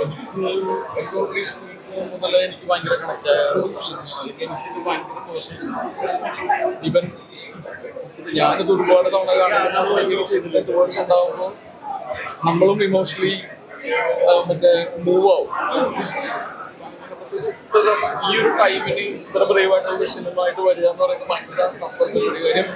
എനിക്ക് സ്കൂളിൽ മുതലേ എനിക്ക് ഭയങ്കര കണക്ട് ആയ അല്ലെങ്കിൽ എനിക്കിത് ഭയങ്കര പേഴ്സൺസ് ഈവൻ ഞാനിത് ഒരുപാട് തവണ കാണുമ്പോൾ ചെയ്തിട്ട് വേർഡ്സ് ഉണ്ടാകുമ്പോൾ നമ്മളും ഇമോഷണലി മറ്റേ മൂവ് ആവും. ഈ ഒരു ടൈമിന് ഇത്ര ബ്രേവായിട്ടുള്ള സിനിമ വരിക എന്ന് പറയുന്നത് ഭയങ്കര ടഫായിട്ടുള്ള കാര്യം.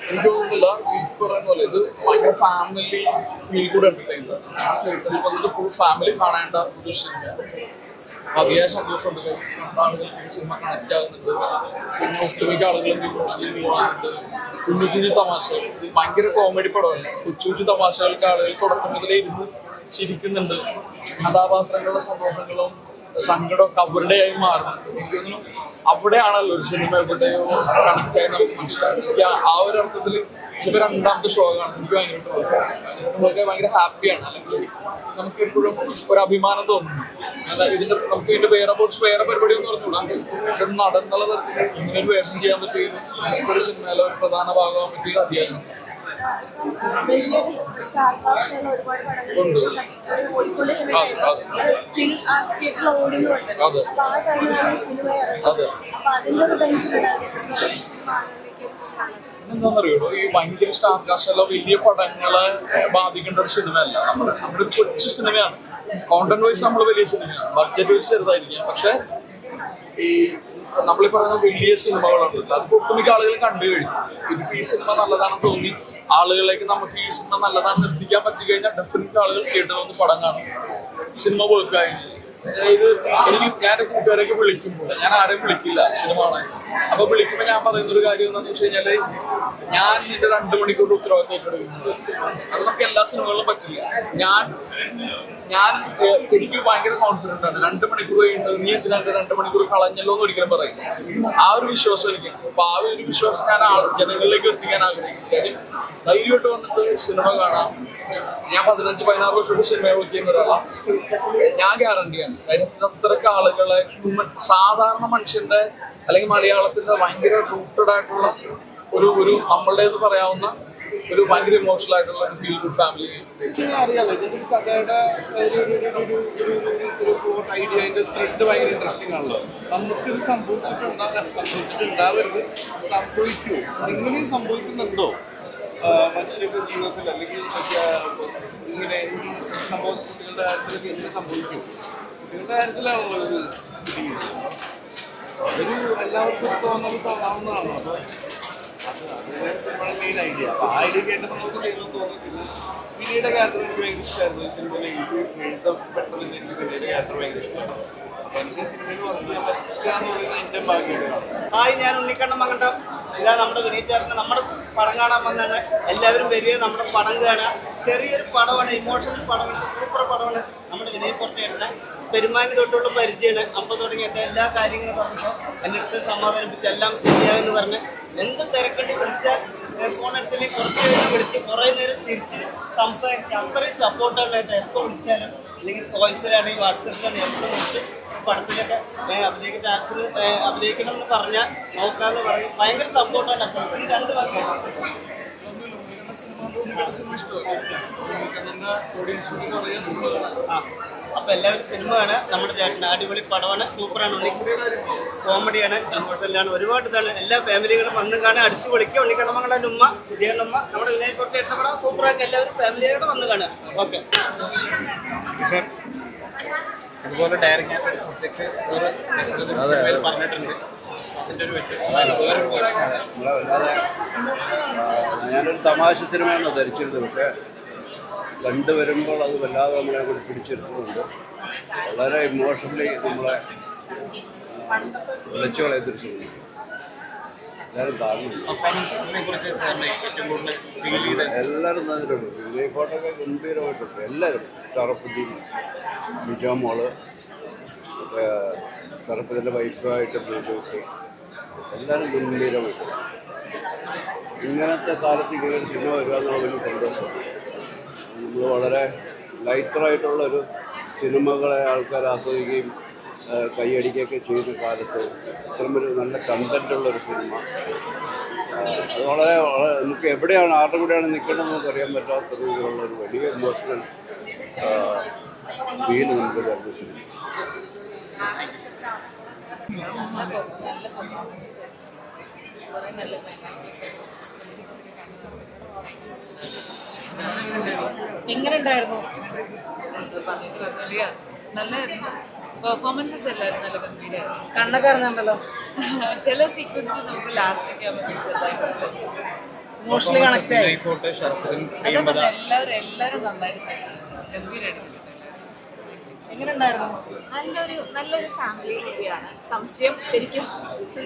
എനിക്ക് തോന്നുന്നില്ല ഈ പറയുന്ന പോലെ ഇത് ഭയങ്കര ഫാമിലി ഫീൽ കൂടെ എന്റർടൈൻമെന്റ് ഫുൾ ഫാമിലി കാണേണ്ട ഒരു സിനിമയാണ്. അതിയായ സന്തോഷമുണ്ട്. ആളുകൾക്ക് സിനിമ കണക്ട് ആകുന്നുണ്ട്. പിന്നെ ഒട്ടുമിക്ക ആളുകൾക്ക് ഇമോഷണലി മൂവ് ആകുന്നുണ്ട്. കുഞ്ഞു കുഞ്ഞു തമാശകൾ, ഭയങ്കര കോമഡി പടമല്ല. കൊച്ചു കൊച്ചു തമാശകൾക്ക് ആളുകൾ തുടക്കം മുതലേ ഇരുന്ന് ചിരിക്കുന്നുണ്ട്. കഥാപാത്രങ്ങളുടെ സന്തോഷങ്ങളും സങ്കടമൊക്കെ അവരുടെയായി മാറുന്നുണ്ട്. എനിക്ക് തോന്നുന്നു അവിടെയാണല്ലോ ഒരു സിനിമ എവിടെയോ കണക്റ്റായി നമുക്ക് മനസ്സിലാക്കി. ആ ഒരു അർത്ഥത്തിൽ ഇപ്പൊ രണ്ടാമത്തെ ഷോ കാണും എനിക്ക് ഭയങ്കര ഭയങ്കര ഹാപ്പിയാണ്. അല്ലെങ്കിൽ നമുക്ക് എപ്പോഴും ഒരു അഭിമാനം തോന്നുന്നു. ഇതിന്റെ നമുക്ക് ഇതിന്റെ വേറെ പരിപാടി ഒന്നും പറഞ്ഞുകൂടാ. പക്ഷെ നടന്നുള്ള തരത്തിൽ ഇങ്ങനെ ഒരു വേഷം ചെയ്യാൻ പറ്റിയത് ഒരു സിനിമയിലെ ഒരു പ്രധാന ഭാഗമാകാൻ പറ്റിയത് അത്യാവശ്യം എന്താണെന്നറിയുള്ളൂ. ഈ ഭയങ്കര സ്റ്റാർ കാസ്റ്റല്ല വലിയ പടങ്ങളെ ബാധിക്കേണ്ട ഒരു സിനിമയല്ല. നമ്മുടെ ഒരു കൊച്ചു സിനിമയാണ്. കോണ്ടന്റ് വൈസ് നമ്മൾ വലിയ സിനിമയാണ്, ബഡ്ജറ്റ് വൈസ് ചെറുതായിരിക്കാം. പക്ഷെ ഈ നമ്മളീ പറയുന്ന വലിയ സിനിമകളുണ്ട്, അത് ഒട്ടുമിക്ക ആളുകൾ കണ്ടു കഴിഞ്ഞു. ഇതിപ്പോൾ ഈ സിനിമ നല്ലതാണെന്ന് തോന്നി ആളുകളിലേക്ക് നമുക്ക് ഈ സിനിമ നല്ലതാണെന്ന് എത്തിക്കാൻ പറ്റി കഴിഞ്ഞാൽ ഡെഫിനറ്റ് ആളുകൾ കേട്ട് വന്ന് പടം കാണും, സിനിമ വർക്കായും ചെയ്യും. അതായത് ഞാൻ കൂട്ടുകാരൊക്കെ വിളിക്കുമ്പോൾ ഞാൻ ആരെയും വിളിക്കില്ല സിനിമ കാണാൻ. അപ്പൊ വിളിക്കുമ്പോൾ ഞാൻ പറയുന്നൊരു കാര്യം എന്താണെന്ന് വെച്ച് കഴിഞ്ഞാല് ഞാൻ ഇതിന്റെ 2 മണിക്കൂർ ഉത്തരവാദിത്തം ഏറ്റെടുക്കുന്നുണ്ട്. അത് നമുക്ക് എല്ലാ സിനിമകളിലും പറ്റില്ല. എനിക്ക് ഭയങ്കര കോൺഫിഡൻസ് ആണ്. 2 മണിക്കൂർ കഴിയുന്നത് നീ എന്തിനാണ് 2 മണിക്കൂർ കളഞ്ഞല്ലോ എന്ന് ഒരിക്കലും പറയും. ആ ഒരു വിശ്വാസം എനിക്കുണ്ട്. അപ്പൊ ആ ഒരു വിശ്വാസം ഞാൻ ജനങ്ങളിലേക്ക് എത്തിക്കാൻ ആഗ്രഹിക്കുന്നു. കാര്യം ധൈര്യമായിട്ട് വന്നിട്ട് സിനിമ കാണാം. ഞാൻ 15-16 വർഷത്തെ സിനിമ വർക്ക് ചെയ്യുന്ന ഒരാളാണ്. ഞാൻ ഗ്യാരണ്ടിയാണ്. കാര്യം അത്രയ്ക്ക് ആളുകളെ സാധാരണ മനുഷ്യന്റെ അല്ലെങ്കിൽ മലയാളത്തിന്റെ ഭയങ്കര റൂട്ടഡ് ആയിട്ടുള്ള ഒരു നമ്മളുടേത് പറയാവുന്ന ഒരു ഭയങ്കര ഇമോഷണൽ ആയിട്ടുള്ള ഒരു ഫീൽ ഗുഡ് ഫാമിലി. അറിയാലോ കഥയുടെ ഒരു ഐഡിയ, അതിന്റെ ത്രെഡ് ഭയങ്കര ഇൻട്രസ്റ്റിംഗ് ആണല്ലോ. നമുക്കിത് സംഭവിച്ചിട്ടുണ്ടാവരുത്, സംഭവിക്കൂ, എങ്ങനെയും സംഭവിക്കുന്നുണ്ടോ മനുഷ്യരുടെ ജീവിതത്തിൽ? അല്ലെങ്കിൽ ഇങ്ങനെ ഈ സംഭവം കുട്ടികളുടെ കാര്യത്തിലൊക്കെ എങ്ങനെ സംഭവിക്കും? കുട്ടികളുടെ കാര്യത്തിലാണല്ലോ ഒരു എല്ലാവർക്കും തോന്നാവുന്നതാണോ? അപ്പോൾ അത് സിനിമയുടെ മെയിൻ ഐഡിയ. അപ്പോൾ ആ ഐഡിയ കേട്ടപ്പോൾ നമുക്ക് ചെയ്യണമെന്ന് തോന്നി. പിന്നെ വിനയുടെ ക്യാരക്ടർ എനിക്ക് ഭയങ്കര ഇഷ്ടമായിരുന്നു. ഈ സിനിമയിൽ എഴുതപ്പെട്ടതിന് എനിക്ക് വിനയുടെ ക്യാരക്ടർ ഭയങ്കര ഇഷ്ടമാണ്. അപ്പോൾ എനിക്ക് സിനിമയിൽ വർക്ക് ചെയ്യാൻ പറ്റുക എന്ന് പറയുന്നത് എൻ്റെ ഭാഗ്യമാണ്. ഹായ്, ഞാൻ ഉണ്ണിക്കണ്ണൻ മകണ്ടം. ഇതാണ് നമ്മുടെ വിനീത് ചേട്ടൻ. നമ്മുടെ പടം കാണാൻ വന്നാണ്. എല്ലാവരും വരിക, നമ്മുടെ പടം കാണുക. ചെറിയൊരു പടമാണ്, ഇമോഷണൽ പടമാണ്, സൂപ്പർ പടമാണ്. നമ്മുടെ വിനീത് ചേട്ടനെ പെരുമാനി തൊട്ടുള്ള പരിചയമാണ്. അപ്പം തുടങ്ങിയിട്ട് എല്ലാ കാര്യങ്ങളും പറഞ്ഞപ്പോൾ എൻ്റെ അടുത്ത് സമാധാനിപ്പിച്ച് എല്ലാം ശരിയായെന്ന് പറഞ്ഞ് എന്ത് തിരക്കണ്ടി വിളിച്ചാൽ ഫോൺ എടുത്തില്ലേ കുറച്ച് നേരം വിളിച്ച് കുറേ നേരം തിരിച്ച് സംസാരിച്ച് അത്രയും സപ്പോർട്ടായിട്ട് എപ്പോൾ വിളിച്ചാലും അല്ലെങ്കിൽ വോയിസിലാണെങ്കിൽ വാട്സപ്പിലാണെങ്കിൽ എപ്പോൾ വിളിച്ച് പടത്തിലൊക്കെ അഭിനയിക്കണം എന്ന് പറഞ്ഞാൽ നോക്കാമെന്ന് പറയും. ഭയങ്കര സപ്പോർട്ടാണ്. അപ്പോൾ ഈ 2 വാക്കാണ്. അപ്പൊ എല്ലാവരും സിനിമ ആണ്. നമ്മുടെ ചേട്ടന് അടിപൊളി പടമാണ്, സൂപ്പറാണ്. കോമഡിയാണ്, കുഴപ്പമില്ലാണ്, ഒരുപാട് ഇതാണ്. എല്ലാ ഫാമിലികളും വന്ന് കാണാൻ അടിച്ചു പൊളിക്കുക. ഉണ്ണിക്കണ്ണമങ്ങളുടെ ഉമ്മ, വിജയണ്ണമ്മ, നമ്മുടെ വിനയ് ചേട്ടൻ പടം സൂപ്പറാക്കി എല്ലാവരും ഫാമിലിയോടെ വന്ന് കാണുക. ഓക്കെ. അതുപോലെ ഡയറക്റ്റ് ആയിട്ട് സബ്ജക്ട് പറഞ്ഞിട്ടുണ്ട്. ഞാനൊരു തമാശ സിനിമയെന്ന് ധരിച്ചിരുന്നു. പക്ഷേ കണ്ടുവരുമ്പോൾ അത് വല്ലാതെ നമ്മളെ കൂടി പിടിച്ചെടുക്കുന്നുണ്ട്. വളരെ ഇമോഷണലി നമ്മളെ വിളിച്ചു കളയുന്നൊരു സിനിമ. എല്ലാവരും കാണുന്നുണ്ട്. എല്ലാവരും നന്നിട്ടുണ്ട്. വിജയ് ഫോട്ടൊക്കെ ഗംഭീരമായിട്ടുണ്ട്. എല്ലാവരും ഷറഫുദ്ദീൻ, ബിജോമോള്, ഷറഫുദ്ദീൻ്റെ വൈഫായിട്ട് ബിജോക്ക്, എല്ലാവരും ഗംഭീരമായിട്ടുണ്ട്. ഇങ്ങനത്തെ കാലത്ത് ഇങ്ങനെ ഒരു സിനിമ വരിക എന്നുള്ള വലിയ സന്തോഷമാണ്. നമ്മൾ വളരെ ലൈറ്ററായിട്ടുള്ളൊരു സിനിമകളെ ആൾക്കാർ ആസ്വദിക്കുകയും കൈയടിക്കുകയൊക്കെ ചെയ്യുന്ന കാലത്ത് ഇത്തരമൊരു നല്ല കണ്ടൻറ്റുള്ളൊരു സിനിമ അത് വളരെ നമുക്ക് എവിടെയാണ് ആരുടെ കൂടെയാണ് നിൽക്കേണ്ടതെന്ന് നമുക്ക് അറിയാൻ പറ്റാത്ത രീതിയിലുള്ളൊരു വലിയ ഇമോഷണൽ ഫീൽ നമുക്ക് തരുന്ന സിനിമ. എങ്ങനെ ഉണ്ടായിരുന്നു? നല്ലായിരുന്നു. പെർഫോമൻസസ് എല്ലാവരും നല്ല ഗംഭീരമായിരുന്നു. കണ്ണൊക്കെ അറിഞ്ഞുണ്ടല്ലോ. ചില സീക്വൻസിൽ നമുക്ക് ലാസ്റ്റ് ഒക്കെ ആകുമ്പോൾ ചെറുതായിട്ട് ഇമോഷണലി കണക്ട് ആയി. എല്ലാവരും നന്നായിട്ട് ചെയ്തു. ഗംഭീരമായിട്ട് ചെയ്തു. എങ്ങനെ ഉണ്ടായിരുന്നു? നല്ലൊരു ഫാമിലി മൂവിയാണ്. സംശയം ശരിക്കും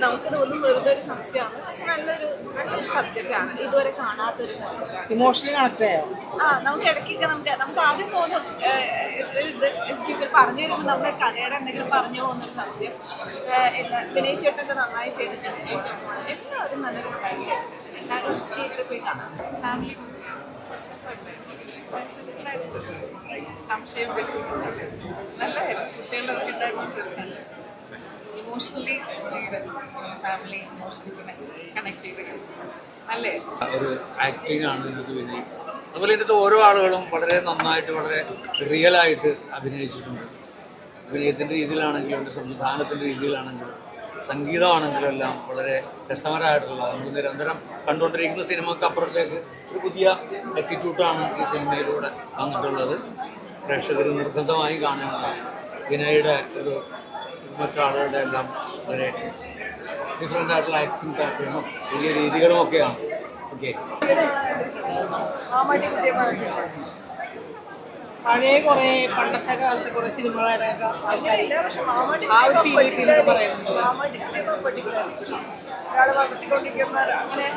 നമുക്ക് തോന്നും വെറുതെ ഒരു സംശയമാണ്, പക്ഷെ നല്ലൊരു സബ്ജക്റ്റാണ്. ഇതുവരെ കാണാത്തൊരു സബ്ജക്റ്റാണ്. ഇമോഷണലി കണക്ട് ആയോ? നമുക്ക് ഇടയ്ക്കൊക്കെ നമുക്ക് ആദ്യം തോന്നും ഇത് എനിക്ക് പറഞ്ഞു തരുമ്പോൾ നമ്മുടെ കഥയുടെ എന്തെങ്കിലും പറഞ്ഞു പോകുന്നൊരു സംശയം. വിനയ് ചേട്ടൻ്റെ നന്നായി ചെയ്തിട്ടുണ്ട്. എല്ലാവരും നല്ല രസമായിട്ട് എല്ലാവരും തിയേറ്ററിൽ പോയി കാണാം. ഫാമിലി സംശയം വെച്ചിട്ടുണ്ട്. നല്ലതായിരുന്നു. കുട്ടികളൊക്കെ ഉണ്ടായിരുന്ന പ്രശ്നമല്ല. ഇമോഷണലി ഫാമിലി ഇമോഷൻസിനെ കണക്ട് ചെയ്ത് നല്ലേ ഒരു ആക്ടിംഗ് ആണ് ഇതിനകത്ത് വിനയ്. അതുപോലെ ഇതിനകത്ത് ഓരോ ആളുകളും വളരെ നന്നായിട്ട് വളരെ റിയലായിട്ട് അഭിനയിച്ചിട്ടുണ്ട്. അഭിനയത്തിൻ്റെ രീതിയിലാണെങ്കിലും എൻ്റെ സംവിധാനത്തിൻ്റെ രീതിയിലാണെങ്കിലും സംഗീതമാണെങ്കിലും എല്ലാം വളരെ രസകരമായിട്ടുള്ള നമുക്ക് നിരന്തരം കണ്ടുകൊണ്ടിരിക്കുന്ന സിനിമക്ക് അപ്പുറത്തേക്ക് ഒരു പുതിയ ആറ്റിറ്റ്യൂഡാണ് ഈ സിനിമയിലൂടെ വന്നിട്ടുള്ളത്. പ്രേക്ഷകർ നിർബന്ധമായി കാണേണ്ട വിനയുടെ ഒരു മറ്റാളുകളുടെ എല്ലാം വളരെ ഡിഫറെൻ്റ് ആയിട്ടുള്ള ആക്ടിങ് പാറ്റേണും പുതിയ രീതികളും ഒക്കെയാണ്. ഓക്കെ, പഴയ കുറെ പണ്ടത്തെ കാലത്തെ കുറെ സിനിമകളുടെ ആ ഒരു ഫീൽ പറയുന്നുണ്ട്. ഒരാൾ വളർത്തിക്കൊണ്ടിരിക്കുന്ന അങ്ങനെ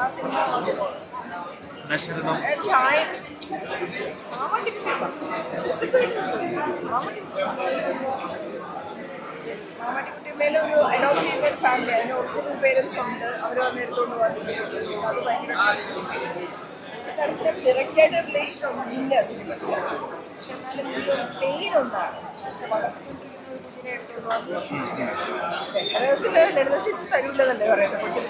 ആ സിനിമ മാമാട്ടിക്കുട്ടിമേലൊരു അഡോപ്റ്റ് ചെയ്തൊരു ഫാമിലി, അതിന് ഒറിജിനൽ പേരൻസ് ഉണ്ട്. അവർ വന്ന് എടുത്തുകൊണ്ട് പോകാൻ ശ്രമിക്കുന്നത്. അത് ഭയങ്കര ഡയറക്റ്റായിട്ട് റിലേഷൻ ഒന്നുമില്ല സിനിമയ്ക്ക്. പക്ഷെ എന്നാലും ഈ ഒരു പെയിൻ ഒന്നാണ്. വളർത്തിക്കൊണ്ടിരിക്കുന്ന കുഞ്ഞിനെ എടുത്തുകൊണ്ട് പോകാൻ ശ്രമിക്കുന്നത്. ദശരഥത്തില് ലളിത ചേച്ചി തരൂല്ലെന്നല്ലേ പറയുന്നത് കൊച്ചിന്.